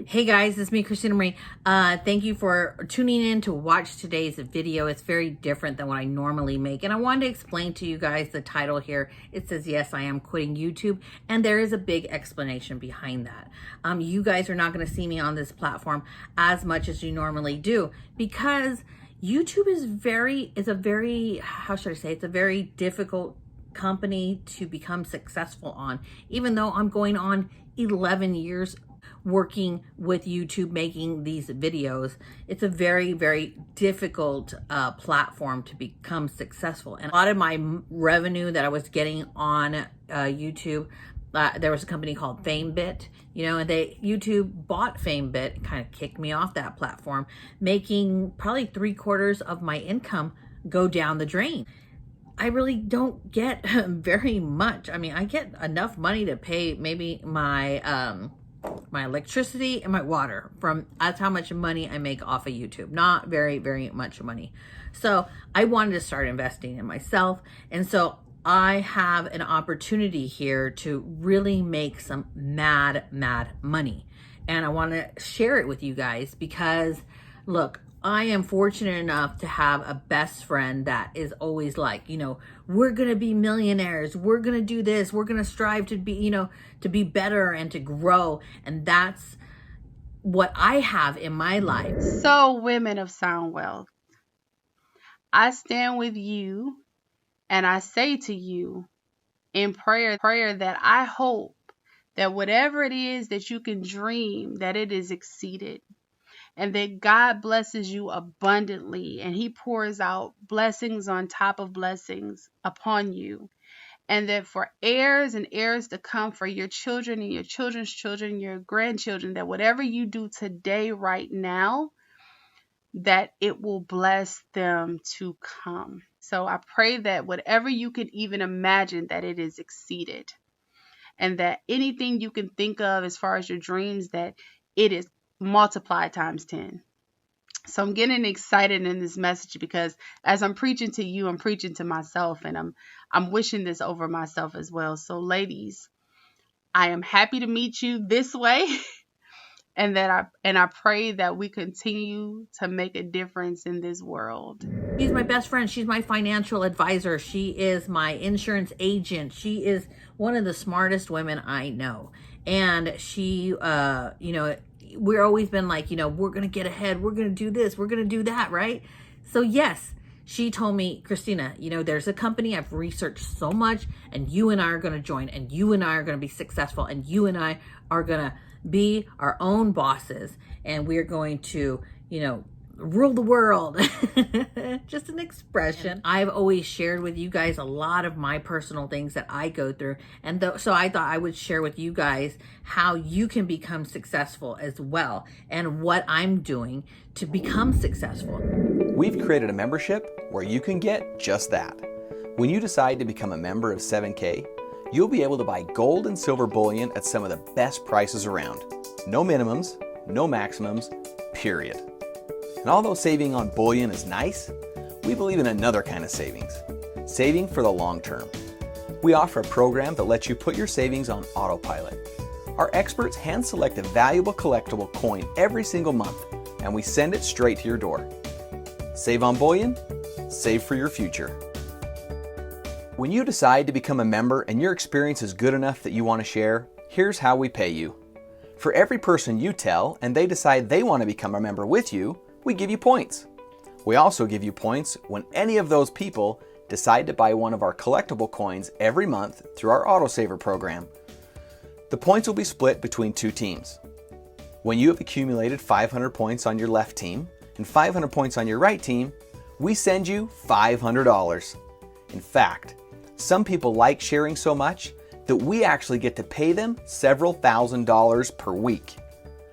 Hey guys, it's me, Christina Marie. Thank you for tuning in to watch today's video. It's very different than what I normally make. And I wanted to explain to you guys the title here. It says, yes, I am quitting YouTube. And there is a big explanation behind that. You guys are not going to see me on this platform as much as you normally do because YouTube is a very, how should I say, it's a very difficult company to become successful on, even though I'm going on 11 years working with YouTube, making these videos. It's a very, very difficult platform to become successful. And a lot of my revenue that I was getting on YouTube, there was a company called FameBit, and YouTube bought FameBit, kind of kicked me off that platform, making probably 3/4 of my income go down the drain. I really don't get very much. I mean, I get enough money to pay maybe my electricity and my water. That's how much money I make off of YouTube. Not very, very much money. So I wanted to start investing in myself. And so I have an opportunity here to really make some mad money. And I want to share it with you guys because, look, I am fortunate enough to have a best friend that is always like, we're going to be millionaires. We're going to do this. We're going to strive to be, to be better and to grow. And that's what I have in my life. So, women of sound wealth, I stand with you and I say to you in prayer that I hope that whatever it is that you can dream, that it is exceeded. And that God blesses you abundantly and he pours out blessings on top of blessings upon you. And that for heirs and heirs to come, for your children and your children's children, your grandchildren, that whatever you do today, right now, that it will bless them to come. So I pray that whatever you can even imagine, that it is exceeded. And that anything you can think of as far as your dreams, that it is multiplied times 10. So I'm getting excited in this message because as I'm preaching to you, I'm preaching to myself, and I'm wishing this over myself as well. So ladies, I am happy to meet you this way and I pray that we continue to make a difference in this world. She's my best friend. She's my financial advisor. She is my insurance agent. She is one of the smartest women I know. And she, we're always been like, we're going to get ahead. We're going to do this. We're going to do that. Right. So yes, she told me, Christina, there's a company I've researched so much and you and I are going to join and you and I are going to be successful and you and I are going to be our own bosses and we're going to, rule the world. Just an expression. I've always shared with you guys a lot of my personal things that I go through. And so I thought I would share with you guys how you can become successful as well and what I'm doing to become successful. We've created a membership where you can get just that. When you decide to become a member of 7K, you'll be able to buy gold and silver bullion at some of the best prices around. No minimums, no maximums, period. And although saving on bullion is nice, we believe in another kind of savings, saving for the long term. We offer a program that lets you put your savings on autopilot. Our experts hand select a valuable collectible coin every single month, and we send it straight to your door. Save on bullion, save for your future. When you decide to become a member and your experience is good enough that you want to share, here's how we pay you. For every person you tell and they decide they want to become a member with you, we give you points. We also give you points when any of those people decide to buy one of our collectible coins every month through our autosaver program. The points will be split between two teams. When you have accumulated 500 points on your left team and 500 points on your right team, we send you $500. In fact, some people like sharing so much that we actually get to pay them several $1,000s per week.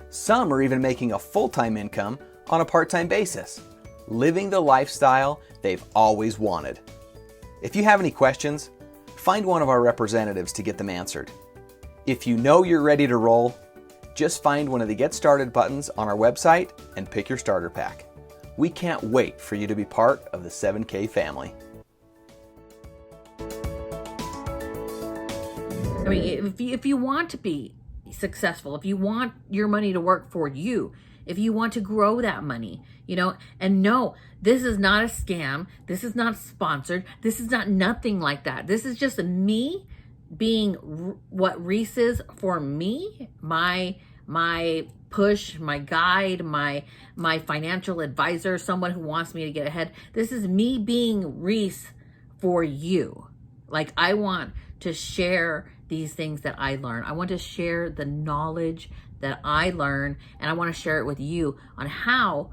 Some are even making a full-time income on a part-time basis, living the lifestyle they've always wanted. If you have any questions, find one of our representatives to get them answered. If you know you're ready to roll, just find one of the Get Started buttons on our website and pick your starter pack. We can't wait for you to be part of the 7K family. I mean, if you want to be successful, if you want your money to work for you, if you want to grow that money, you know, and no, this is not a scam. This is not sponsored. This is not nothing like that. This is just me being what Reese is for me, my push, my guide, my financial advisor, someone who wants me to get ahead. This is me being Reese for you. Like, I want to share these things that I learn. I want to share the knowledge that I learn, and I want to share it with you on how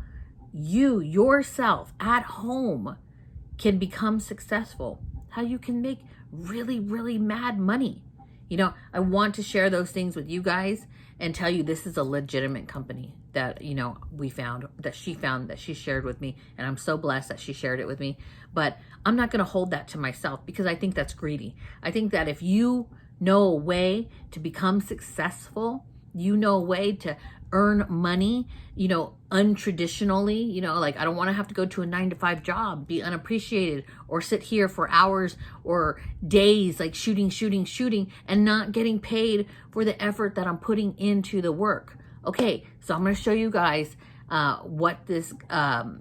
you yourself at home can become successful, how you can make really, really mad money. You know, I want to share those things with you guys and tell you this is a legitimate company that, you know, we found, that she shared with me. And I'm so blessed that she shared it with me. But I'm not going to hold that to myself, because I think that's greedy. I think that if you know a way to become successful, you know a way to earn money, you know, untraditionally, you know, like, I don't want to have to go to a 9-to-5 job, be unappreciated, or sit here for hours or days, like shooting, and not getting paid for the effort that I'm putting into the work. Okay, so I'm going to show you guys what this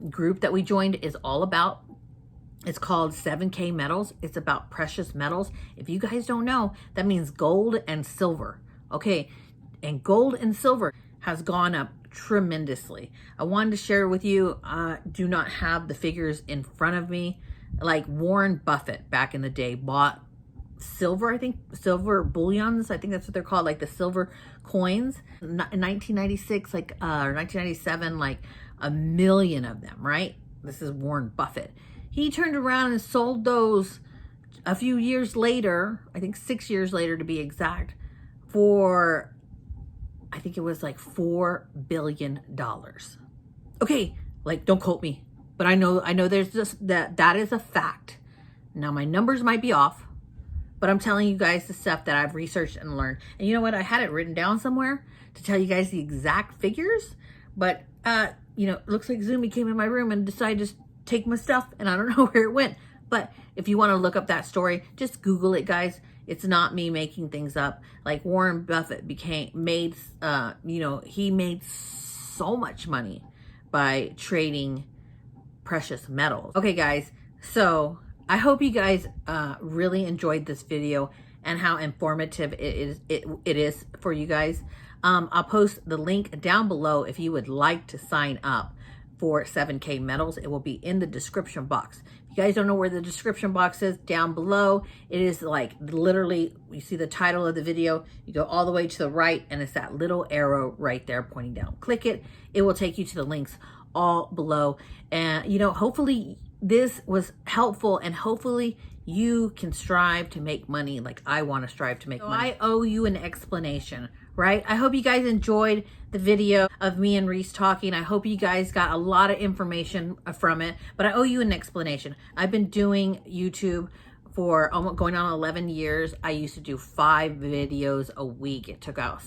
group that we joined is all about. It's called 7K Metals. It's about precious metals. If you guys don't know, that means gold and silver. Okay, and gold and silver has gone up tremendously. I wanted to share with you, do not have the figures in front of me. Like Warren Buffett back in the day bought silver, I think, silver bullions, I think that's what they're called, like the silver coins. In 1996, like, or 1997, like 1 million of them, right? This is Warren Buffett. He turned around and sold those a few years later, I think 6 years later to be exact, for, I think it was like $4 billion. Okay, like, don't quote me, but I know there's just that is a fact. Now my numbers might be off, but I'm telling you guys the stuff that I've researched and learned. And you know what? I had it written down somewhere to tell you guys the exact figures, but you know, it looks like Zoomy came in my room and decided to take my stuff, and I don't know where it went. But if you want to look up that story, just Google it, guys. It's not me making things up. Like, Warren Buffett made he made so much money by trading precious metals. Okay, guys, so I hope you guys really enjoyed this video and how informative it is for you guys. I'll post the link down below if you would like to sign up for 7K Metals. It will be in the description box. If you guys don't know where the description box is, down below, it is like literally, you see the title of the video, you go all the way to the right, and it's that little arrow right there pointing down. Click it. It will take you to the links all below. And, you know, hopefully this was helpful, and hopefully you can strive to make money like I want to strive to make money. I owe you an explanation, right? I hope you guys enjoyed the video of me and Reese talking. I hope you guys got a lot of information from it, but I owe you an explanation. I've been doing YouTube for almost going on 11 years. I used to do 5 videos a week. It took up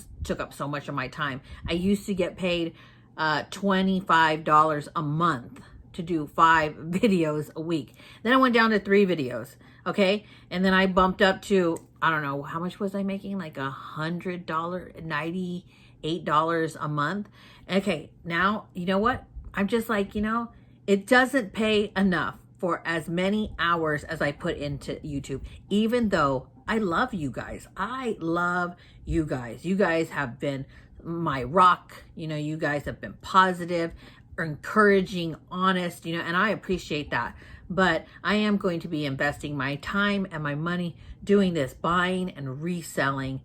so much of my time. I used to get paid $25 a month to do 5 videos a week. Then I went down to 3 videos, okay? And then I bumped up to, I don't know, how much was I making? Like $100, $98 a month. Okay, now, you know what? I'm just like, you know, it doesn't pay enough for as many hours as I put into YouTube, even though I love you guys. I love you guys. You guys have been my rock. You know, you guys have been positive, encouraging, honest, you know, and I appreciate that. But I am going to be investing my time and my money doing this, buying and reselling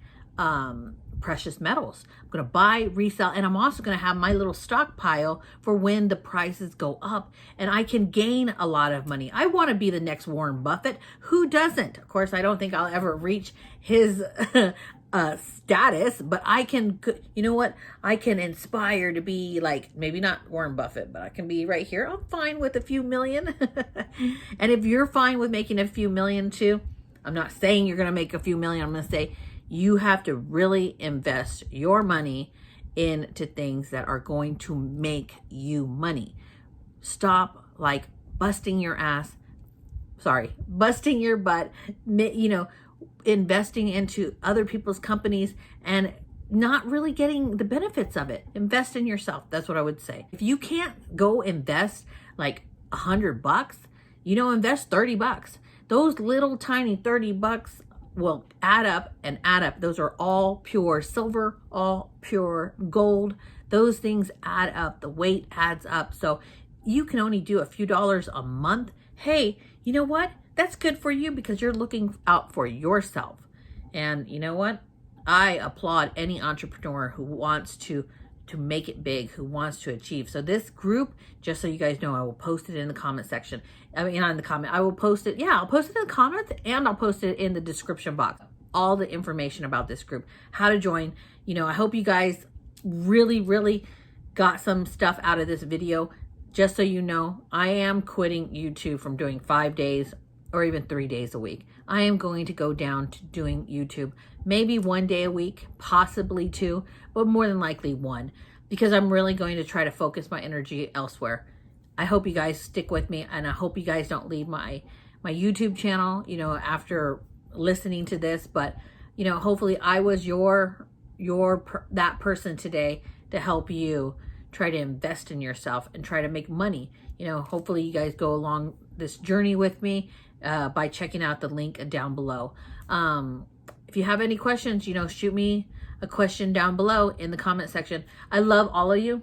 precious metals. I'm going to buy, resell, and I'm also going to have my little stockpile for when the prices go up and I can gain a lot of money. I want to be the next Warren Buffett. Who doesn't? Of course, I don't think I'll ever reach his status, but I can, you know what? I can inspire to be like, maybe not Warren Buffett, but I can be right here. I'm fine with a few million. And if you're fine with making a few million too, I'm not saying you're going to make a few million. I'm going to say you have to really invest your money into things that are going to make you money. Stop like busting your butt, you know, investing into other people's companies and not really getting the benefits of it. Invest in yourself. That's what I would say. If you can't go invest like $100, invest $30. Those little tiny $30 will add up and add up. Those are all pure silver, all pure gold. Those things add up. The weight adds up. So you can only do a few dollars a month. Hey, you know what? That's good for you because you're looking out for yourself. And you know what? I applaud any entrepreneur who wants to make it big, who wants to achieve. So this group, just so you guys know, I will post it in the comment section. I mean, not in the comment. I will post it. Yeah, I'll post it in the comments and I'll post it in the description box. All the information about this group, how to join. I hope you guys really, really got some stuff out of this video. Just so you know, I am quitting YouTube from doing 5 days or even 3 days a week. I am going to go down to doing YouTube maybe 1 day a week, possibly 2, but more than likely 1, because I'm really going to try to focus my energy elsewhere. I hope you guys stick with me, and I hope you guys don't leave my YouTube channel, after listening to this. But, hopefully I was that person today to help you try to invest in yourself and try to make money. Hopefully you guys go along this journey with me by checking out the link down below. If you have any questions, shoot me a question down below in the comment section. I love all of you.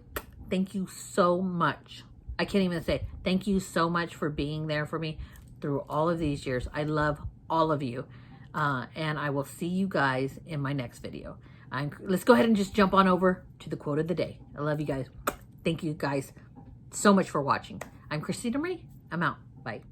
Thank you so much. I can't even say thank you so much for being there for me through all of these years. I love all of you. And I will see you guys in my next video. Let's go ahead and just jump on over to the quote of the day. I love you guys. Thank you guys so much for watching. I'm Christina Marie. I'm out. Bye.